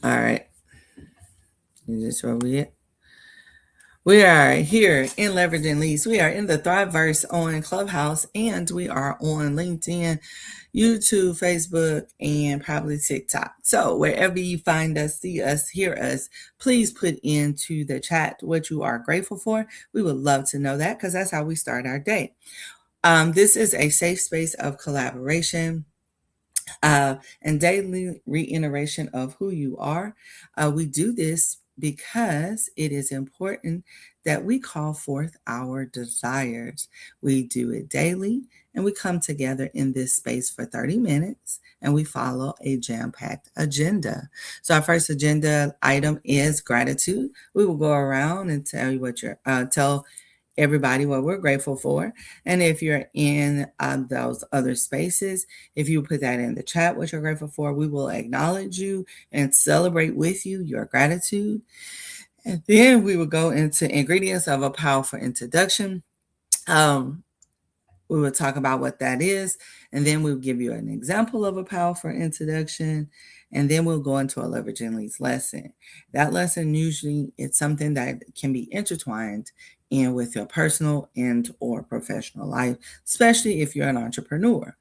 All right. Is this where we at? We are here in Leveraging Leads. We are in the Thriveverse on Clubhouse, and we are on LinkedIn, YouTube, Facebook, and probably TikTok. So wherever you find us, see us, hear us, please put into the chat what you are grateful for. We would love to know that because that's how we start our day. This is a safe space of collaboration and daily reiteration of who you are. We do this because it is important that we call forth our desires. We do it daily, and we come together in this space for 30 minutes and we follow a jam-packed agenda. So our first agenda item is gratitude. We will go around and tell you what you're tell everybody what we're grateful for. And if you're in those other spaces, if you put that in the chat, what you're grateful for, we will acknowledge you and celebrate with you your gratitude. And then we will go into ingredients of a powerful introduction. We will talk about what that is, and then we'll give you an example of a powerful introduction, and then we'll go into a leveraging leads lesson. That lesson usually it's something that can be intertwined in with your personal and or professional life, especially if you're an entrepreneur.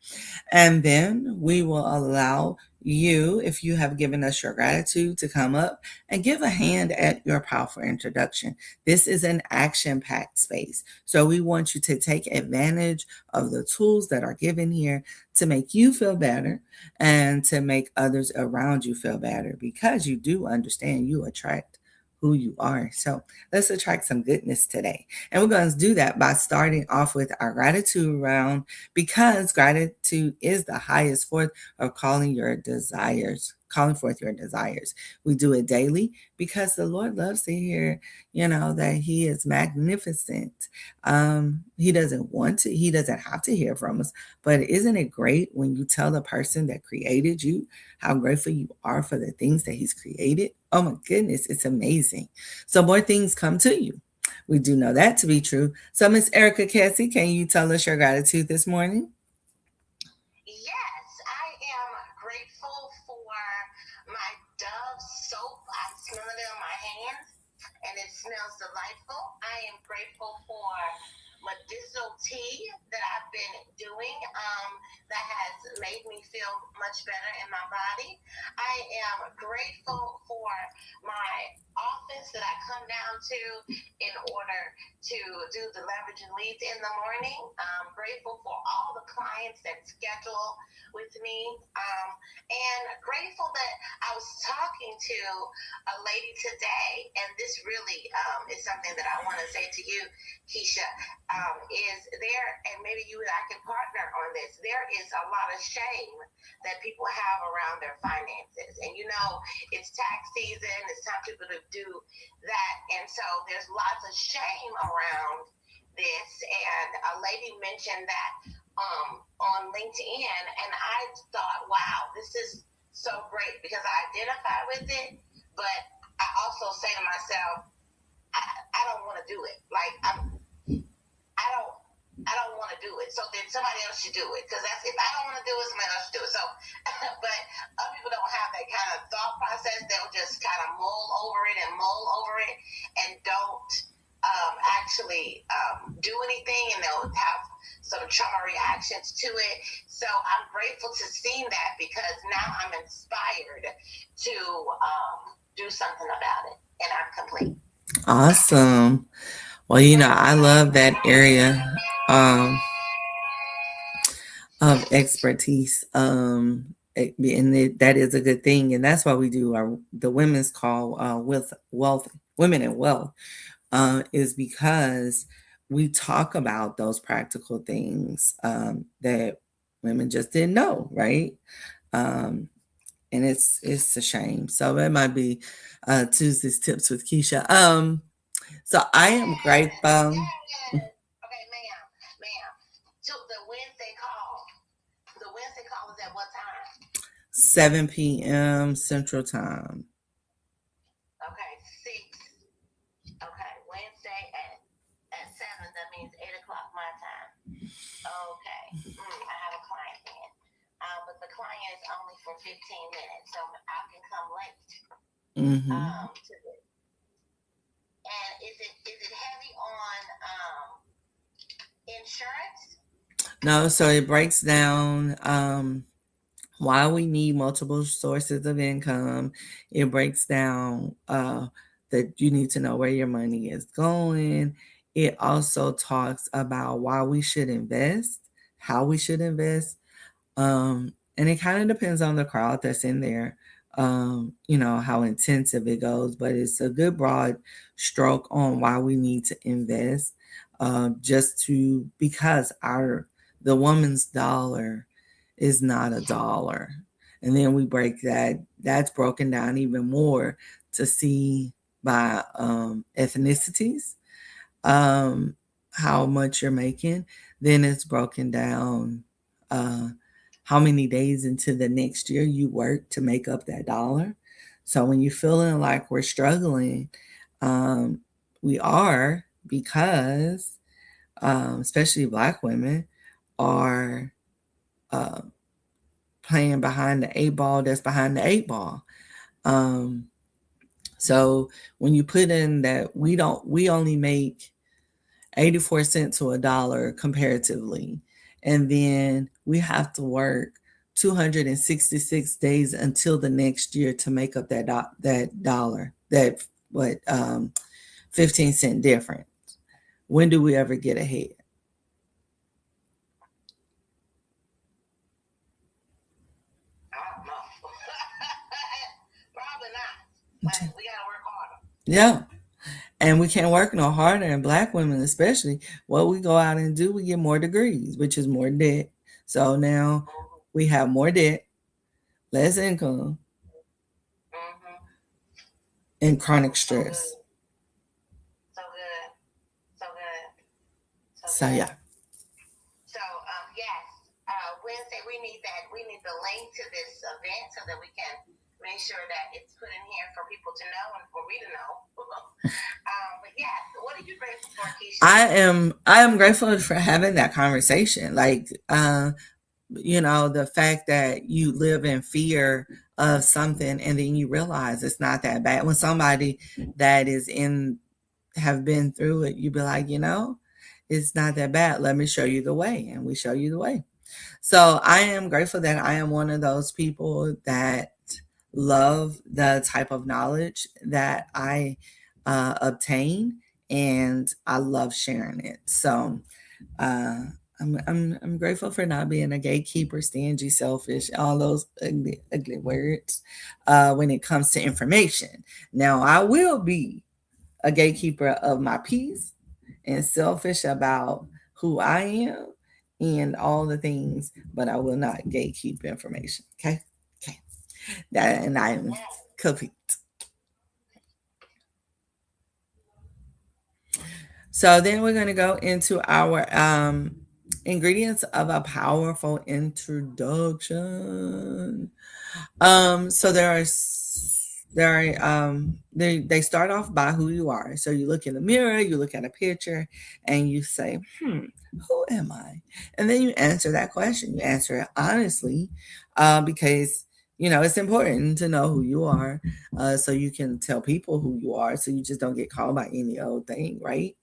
And then we will allow you, if you have given us your gratitude, to come up and give a hand at your powerful introduction. This is an action-packed space. So we want you to take advantage of the tools that are given here to make you feel better and to make others around you feel better, because you do understand you attract who you are. So let's attract some goodness today. And we're going to do that by starting off with our gratitude round, because gratitude is the highest form of calling forth your desires. We do it daily because the Lord loves to hear, that He is magnificent. He doesn't have to hear from us, but isn't it great when you tell the person that created you how grateful you are for the things that He's created? Oh my goodness, it's amazing. So more things come to you. We do know that to be true. So Miss Erica Cassie, can you tell us your gratitude this morning? Yes, I am grateful for my Dove soap. I smell it on my hands and it smells delightful. I am grateful for medicinal tea that I've been doing that has made me feel much better in my body. I am grateful for my office that I come down to in order to do the leveraging leads in the morning. I'm grateful for all the clients that schedule with me, and grateful that I was talking to a lady today, and this really is something that I want to say to you, Keisha, is there, and maybe you and I can partner on this, there is a lot of shame that people have around their finances. And it's tax season, it's time for people to do that. And so there's lots of shame around this. And a lady mentioned that on LinkedIn, and I thought, wow, this is so great, because I identify with it, but I also say to myself, I don't want to do it. Like I don't want to do it. So then somebody else should do it. Because if I don't want to do it, somebody else should do it. So, but other people don't have that kind of thought process. They'll just kind of mull over it and don't actually do anything, and they'll have some trauma reactions to it. So I'm grateful to see that, because now I'm inspired to do something about it. And I'm complete. Awesome. Well, I love that area of expertise. That is a good thing, and that's why we do the women's call with wealth, women and wealth, is because we talk about those practical things that women just didn't know, right? And it's a shame. So that might be Tuesday's tips with Keisha. So I am grateful. Okay, ma'am. So the Wednesday call is at what time? 7 p.m. Central Time. Okay, 6. Okay, Wednesday at 7. That means 8:00 my time. Okay. I have a client then. But the client is only for 15 minutes, so I can come late. Mm-hmm. to this? And is it heavy on insurance? No, so it breaks down why we need multiple sources of income. It breaks down that you need to know where your money is going. It also talks about why we should invest, how we should invest. And it kind of depends on the crowd that's in there, how intensive it goes, but it's a good broad stroke on why we need to invest, because the woman's dollar is not a dollar. And then we break that's broken down even more to see by ethnicities, um, how much you're making. Then it's broken down uh, how many days into the next year you work to make up that dollar. So when you're feeling like we're struggling, um, we are, because especially Black women are uh, playing behind the eight ball that's behind the eight ball. Um, so when you put in that we only make 84 cents to a dollar comparatively. And then we have to work 266 days until the next year to make up that dollar, that what 15-cent difference. When do we ever get ahead? I don't know. Probably not. Like, we gotta work harder. Yeah. And we can't work no harder. And Black women, especially, what we go out and do, we get more degrees, which is more debt. So now we have more debt, less income, Mm-hmm. and chronic So good. stress. So good. So good. So So good. yeah. So yes, Wednesday we need that. We need the link to this event so that we can make sure that it's put in here for people to know and for me to know. But yes, what are you grateful for, Keisha? I am grateful for having that conversation. Like the fact that you live in fear of something and then you realize it's not that bad. When somebody that is in have been through it, you be like, it's not that bad. Let me show you the way. And we show you the way. So I am grateful that I am one of those people that love the type of knowledge that I obtain, and I love sharing it. So I'm grateful for not being a gatekeeper, stingy, selfish, all those ugly words when it comes to information. Now I will be a gatekeeper of my peace and selfish about who I am and all the things, but I will not gatekeep information. Okay. Okay. That, and I am complete. So then we're going to go into our ingredients of a powerful introduction. So they start off by who you are. So you look in the mirror, you look at a picture, and you say, who am I? And then you answer that question. You answer it honestly, because it's important to know who you are, so you can tell people who you are, so you just don't get called by any old thing, right?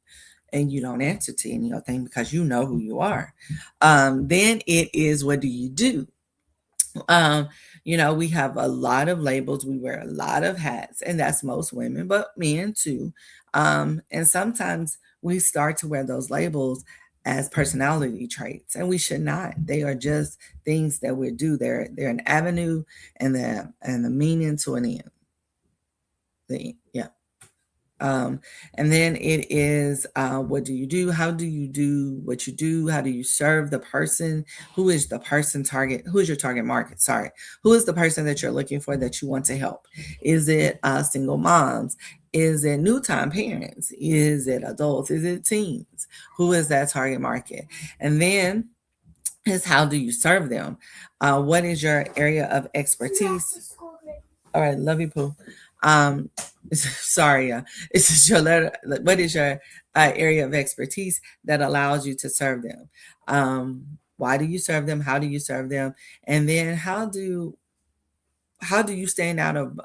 And you don't answer to any old thing because you know who you are. Then it is, what do you do? Um, we have a lot of labels. We wear a lot of hats, and that's most women, but men too. And sometimes we start to wear those labels as personality traits, and we should not. They are just things that we do. They're an avenue and the meaning to an end. Yeah. And then it is, what do you do? How do you do what you do? How do you serve the person? Who is the person target? Who is your target market? Sorry. Who is the person that you're looking for that you want to help? Is it single moms? Is it new time parents? Is it adults? Is it teens? Who is that target market? And then is, how do you serve them? What is your area of expertise? All right, love you, Pooh. Um, sorry, this is your letter. What is your area of expertise that allows you to serve them? Why do you serve them? How do you serve them? And then how do you stand out of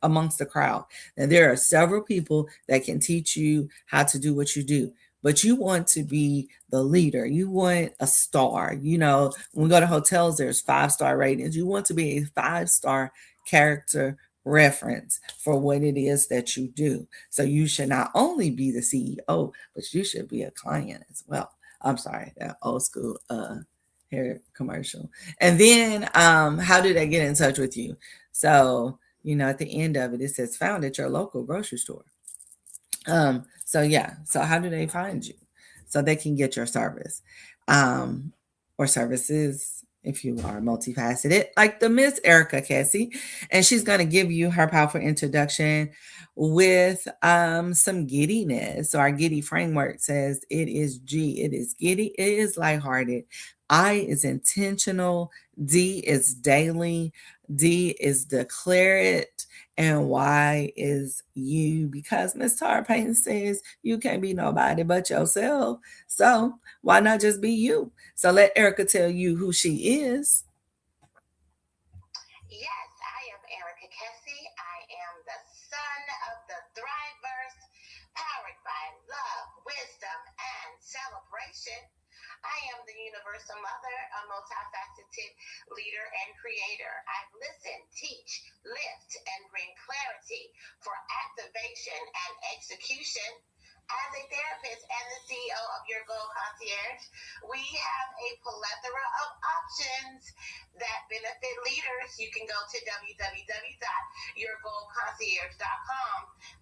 amongst the crowd? And there are several people that can teach you how to do what you do, but you want to be the leader. You want a star. When we go to hotels, there's 5-star ratings. You want to be a 5-star character reference for what it is that you do. So you should not only be the CEO, but you should be a client as well. I'm sorry, that old school hair commercial. And then how do they get in touch with you? So, at the end of it, it says found at your local grocery store. So yeah, so how do they find you? So they can get your service. Or services if you are multifaceted, like the Miss Erica Cassie. And she's gonna give you her powerful introduction with some giddiness. So our giddy framework says it is G, it is giddy, it is lighthearted. I is intentional, D is daily, D is declare it, and Y is you, because Miss Tara Payton says you can't be nobody but yourself. So why not just be you? So let Erica tell you who she is. Yes, I am Erica Kessie. I am the son of the Thriverse, powered by love, wisdom, and celebration. I am the universal mother, a multifaceted leader and creator. I listen, teach, lift, and bring clarity for activation and execution. As a therapist and the CEO of Your Goal Concierge, we have a plethora of options that benefit leaders. You can go to www.yourgoalconcierge.com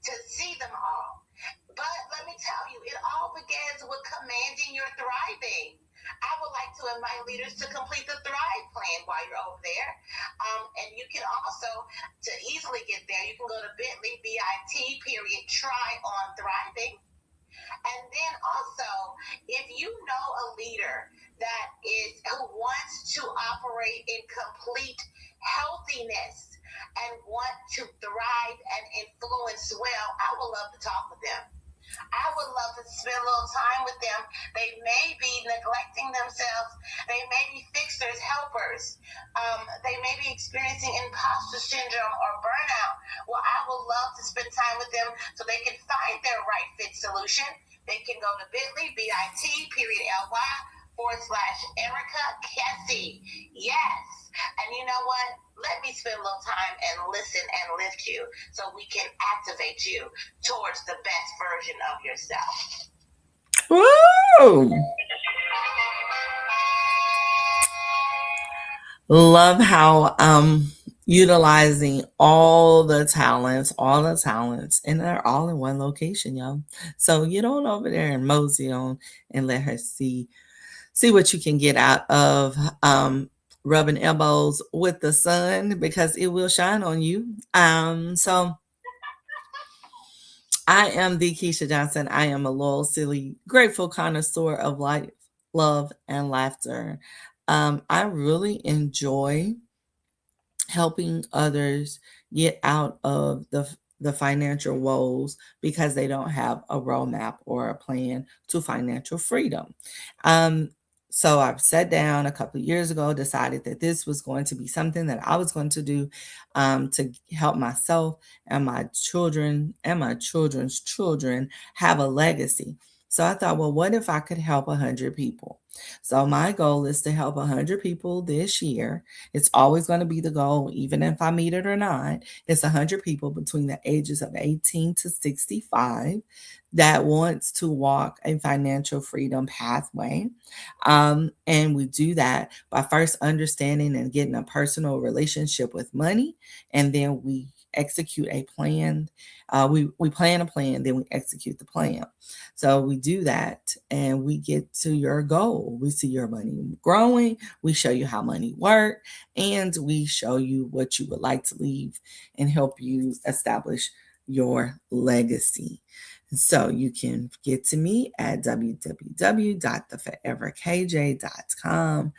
to see them all. But let me tell you, it all begins with commanding your thriving. I would like to invite leaders to complete the Thrive Plan while you're over there. And you can also, to easily get there, you can go to bit.ly, bit, try on thriving. And then also, if you know a leader who wants to operate in complete healthiness and want to thrive and influence well, I would love to talk with them. I would love to spend a little time with them. They may be neglecting themselves. They may be fixers, helpers. They may be experiencing imposter syndrome or burnout. Well, I would love to spend time with them so they can find their right fit solution. They can go to bit.ly, bit.ly/Erica Kessie. Yes. And you know what? Let me spend a little time and listen and lift you so we can activate you towards the best version of yourself. Woo! Love how utilizing all the talents, and they're all in one location, y'all. So you don't over there and mosey on and let her see what you can get out of rubbing elbows with the sun, because it will shine on you. So I am the Keisha Johnson. I am a loyal, silly, grateful connoisseur of life, love, and laughter. I really enjoy helping others get out of the financial woes because they don't have a roadmap or a plan to financial freedom. So I've sat down a couple of years ago, decided that this was going to be something that I was going to do to help myself and my children and my children's children have a legacy. So I thought, well, what if I could help 100 people? So my goal is to help 100 people this year. It's always going to be the goal, even if I meet it or not. It's 100 people between the ages of 18 to 65 that wants to walk a financial freedom pathway. And we do that by first understanding and getting a personal relationship with money. And then we execute a plan. We plan a plan, then we execute the plan. So we do that and we get to your goal. We see your money growing. We show you how money works, and we show you what you would like to leave and help you establish your legacy. So you can get to me at www.theforeverkj.com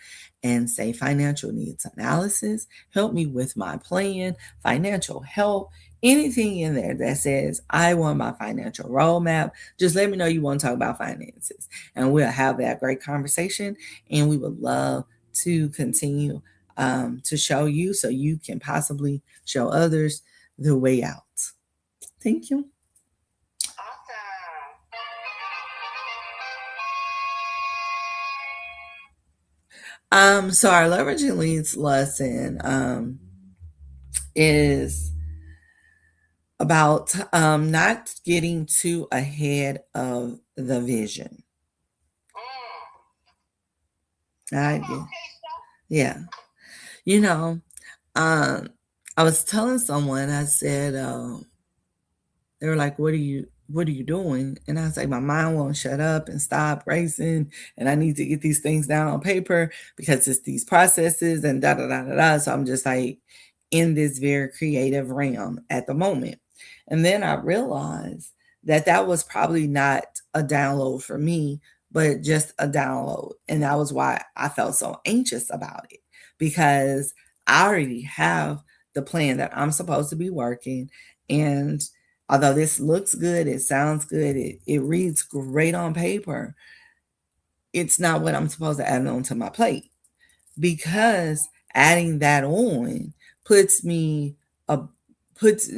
and say financial needs analysis. Help me with my plan, financial help, anything in there that says I want my financial roadmap. Just let me know you want to talk about finances, and we'll have that great conversation. And we would love to continue to show you so you can possibly show others the way out. Thank you. So our leveraging leads lesson is about not getting too ahead of the vision. Yeah. You know, I was telling someone, I said, they were like, what are you doing? And I was like, my mind won't shut up and stop racing. And I need to get these things down on paper because it's these processes and da da da da da. So I'm just like in this very creative realm at the moment. And then I realized that that was probably not a download for me, but just a download. And that was why I felt so anxious about it, because I already have the plan that I'm supposed to be working. And although this looks good, it sounds good, it reads great on paper, it's not what I'm supposed to add on to my plate, because adding that on puts me puts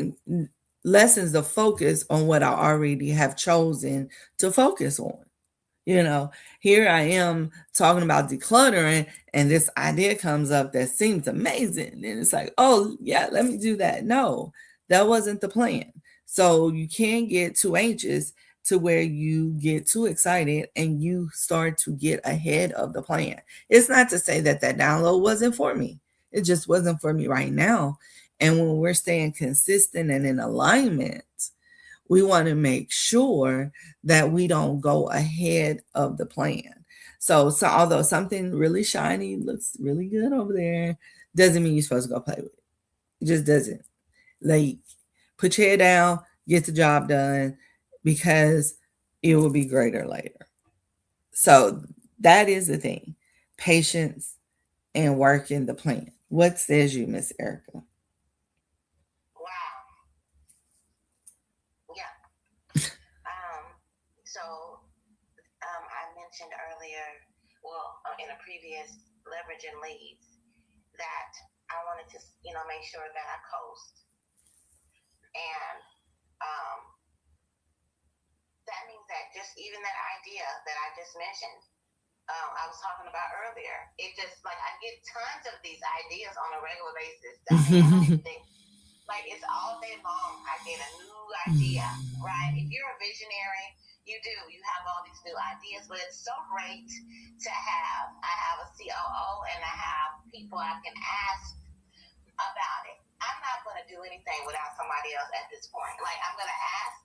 lessens the focus on what I already have chosen to focus on. You know, here I am talking about decluttering, and this idea comes up that seems amazing. And it's like, oh, yeah, let me do that. No, that wasn't the plan. So you can't get too anxious to where you get too excited and you start to get ahead of the plan. It's not to say that that download wasn't for me, it just wasn't for me right now. And when we're staying consistent and in alignment, we want to make sure that we don't go ahead of the plan. So although something really shiny looks really good over there, doesn't mean you're supposed to go play with it. It just doesn't. Like, put your head down, get the job done, because it will be greater later. So that is the thing. Patience and working the plan. What says you, Miss Erica? Mentioned earlier, in a previous leveraging leads, that I wanted to, make sure that I coast. And that means that just even that idea that I just mentioned, I was talking about earlier, it just like I get tons of these ideas on a regular basis. Like it's all day long, I get a new idea, right? If you're a visionary, you have all these new ideas, but it's so great to have. I have a COO and I have people I can ask about it. I'm not going to do anything without somebody else at this point. Like I'm going to ask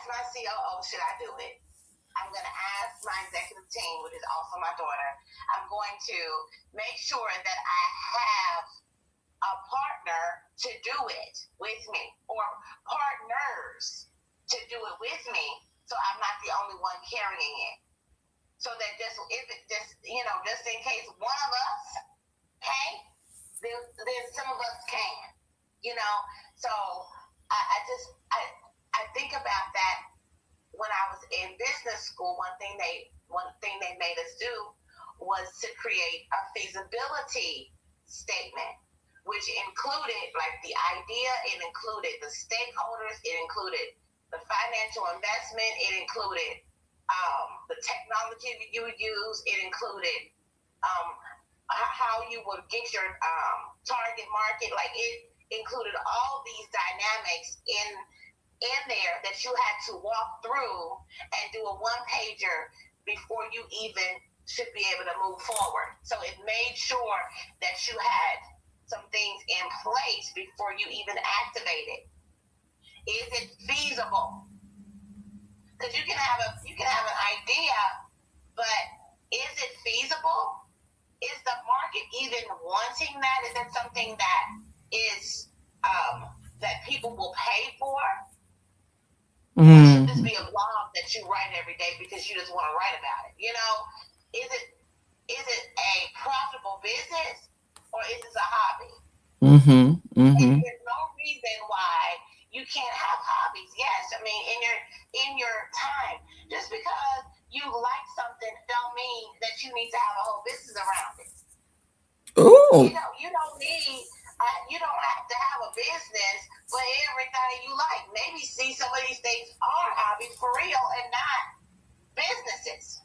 my COO, should I do it? I'm going to ask my executive team, which is also my daughter. I'm going to make sure that I have a partner to do it with me, or partners to do it with me, so I'm not the only one carrying it. So that just in case one of us can't, then some of us can. So I think about that. When I was in business school, one thing they made us do was to create a feasibility statement, which included like the idea, it included the stakeholders, it included the financial investment, it included the technology that you would use, it included how you would get your target market. Like it included all these dynamics in there that you had to walk through and do a one-pager before you even should be able to move forward. So it made sure that you had some things in place before you even activate it. Is it feasible? Because you can have an idea, but is it feasible? Is the market even wanting that? Is it something that is that people will pay for? It should just be a blog that you write every day because you just want to write about it. Is it a profitable business, or is it a hobby? And there's no reason why you can't have hobbies. Yes, I mean in your time. Just because you like something don't mean that you need to have a whole business around it. Oh, You don't need. You don't have to have a business for everything you like. Maybe see some of these things are hobbies for real and not businesses.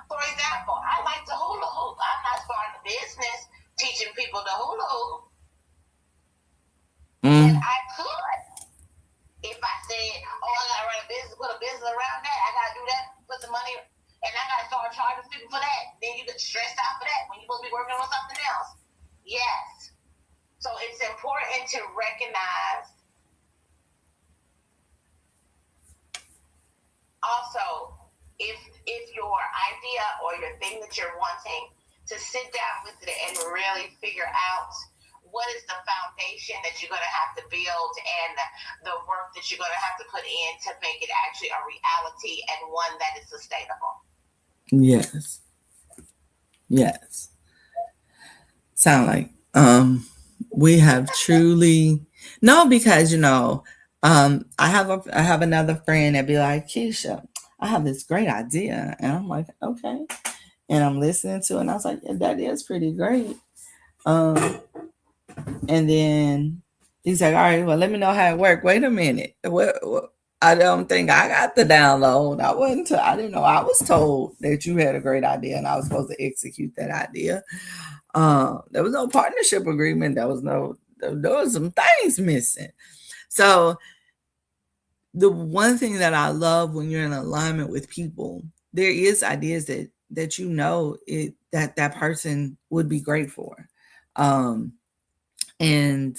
For example, I like to hula hoop. I'm not starting a business teaching people to hula hoop, but I could if I said, "Oh, I gotta run a business, put a business around that. I gotta do that, put some money, and I gotta start charging people for that." Then you get stressed out for that when you're supposed to be working on something else. Yes. So it's important to recognize also if your idea or your thing that you're wanting, to sit down with it and really figure out what is the foundation that you're going to have to build and the work that you're going to have to put in to make it actually a reality and one that is sustainable. yes. Yes. Sound like we have truly no, because I have another friend that be like, Keisha, I have this great idea. And I'm like, okay. And I'm listening to it and I was like, yeah, that is pretty great. And then he's like, all right, well, let me know how it worked. Wait a minute. What I don't think I got the download. I didn't know. I was told that you had a great idea and I was supposed to execute that idea. There was no partnership agreement. There was some things missing. So the one thing that I love when you're in alignment with people, there is ideas that that person would be great for. And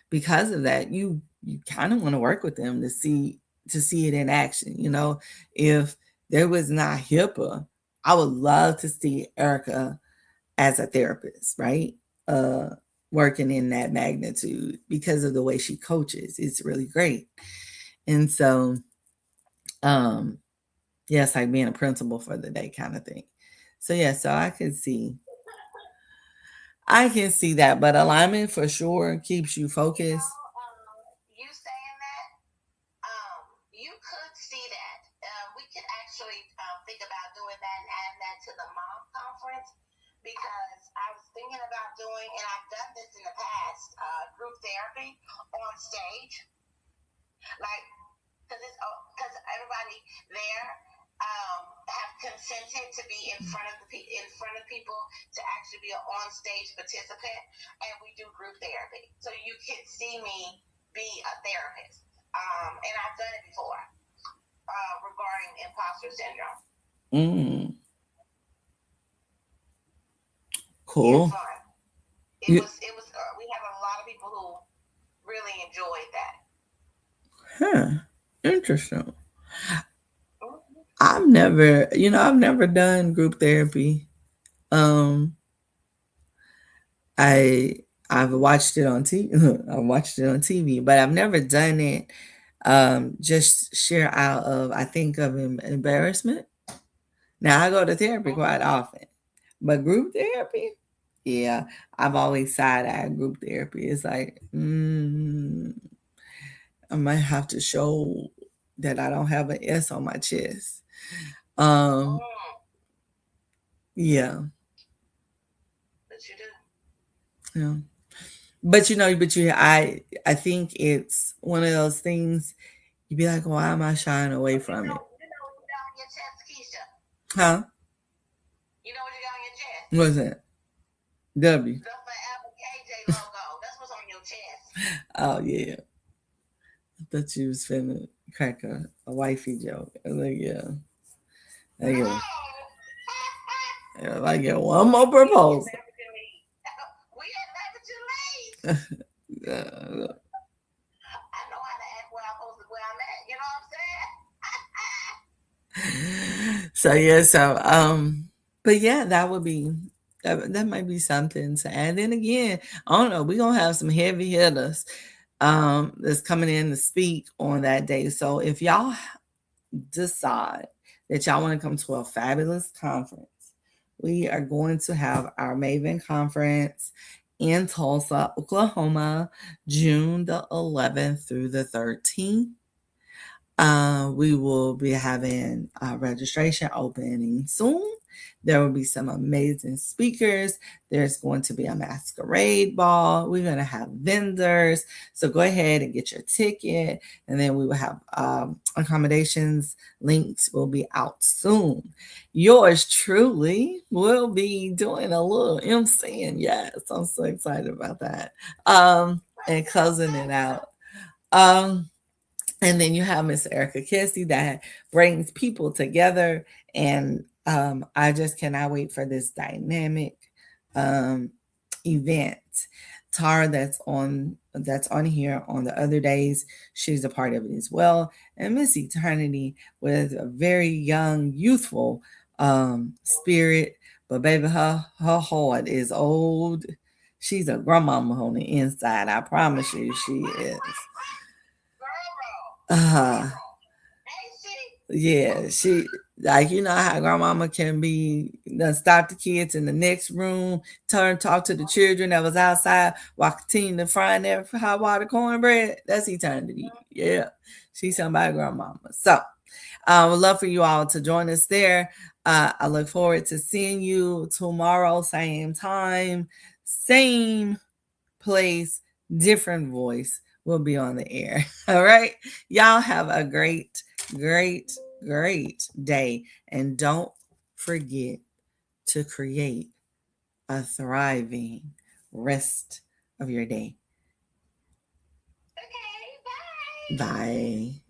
because of that, you kind of want to work with them to see it in action. If there was not HIPAA, I would love to see Erica as a therapist, right? Working in that magnitude because of the way she coaches. It's really great. And so, yes, like being a principal for the day kind of thing. So yeah, so I can see that, but alignment for sure keeps you focused. You saying that, you could see that. We could actually think about doing that and adding that to the mom conference, because I was thinking about doing, and I've done this in the past, group therapy on stage, like because everybody there have consented to be in front of people to actually be an on stage participant, and we do group therapy. So you can see me be a therapist, and I've done it before regarding imposter syndrome. Cool. It was. We have a lot of people who really enjoyed that. Interesting. I've never done group therapy. I've watched it on TV. I watched it on TV, but I've never done it. Just sheer out of, I think, of embarrassment. Now I go to therapy quite often, but group therapy, yeah, I've always side-eyed group therapy. It's like, I might have to show that I don't have an S on my chest. Yeah. But you do. Yeah. I think it's one of those things you'd be like, why am I shying away from it? You know what you got on your chest, Keisha? Huh? You know what you got on your chest? What's that? W. The Forever KJ logo. That's what's on your chest. Oh yeah. I thought you was finna crack a wifey joke. I was like, yeah. I get one more proposal. We ain't never too late. I know how to act where I'm at. You know what I'm saying? So yeah, but yeah, that might be something to add. And then again, I don't know, we're gonna have some heavy hitters that's coming in to speak on that day. So if y'all decide that y'all want to come to a fabulous conference, we are going to have our Maven conference in Tulsa, Oklahoma, June the 11th through the 13th. We will be having registration opening soon. There will be some amazing speakers. There's going to be a masquerade ball. We're going to have vendors. So go ahead and get your ticket. And then we will have accommodations. Links will be out soon. Yours truly will be doing a little MCing. Yes, I'm so excited about that. And closing it out. And then you have Miss Erica Kessie that brings people together. And I just cannot wait for this dynamic event. Tara, that's on here on the other days, she's a part of it as well. And Miss Eternity with a very young, youthful spirit, but baby, her heart is old. She's a grandmama on the inside. I promise you, she is. Yeah, she like how grandmama can be stop the kids in the next room, talk to the children that was outside while continuing to frying their hot water cornbread. That's Eternity. Yeah, she's somebody's grandmama. So I would love for you all to join us there. I look forward to seeing you tomorrow, same time, same place, different voice. Will be on the air. All right. Y'all have a great day. And don't forget to create a thriving rest of your day. Okay, bye. Bye.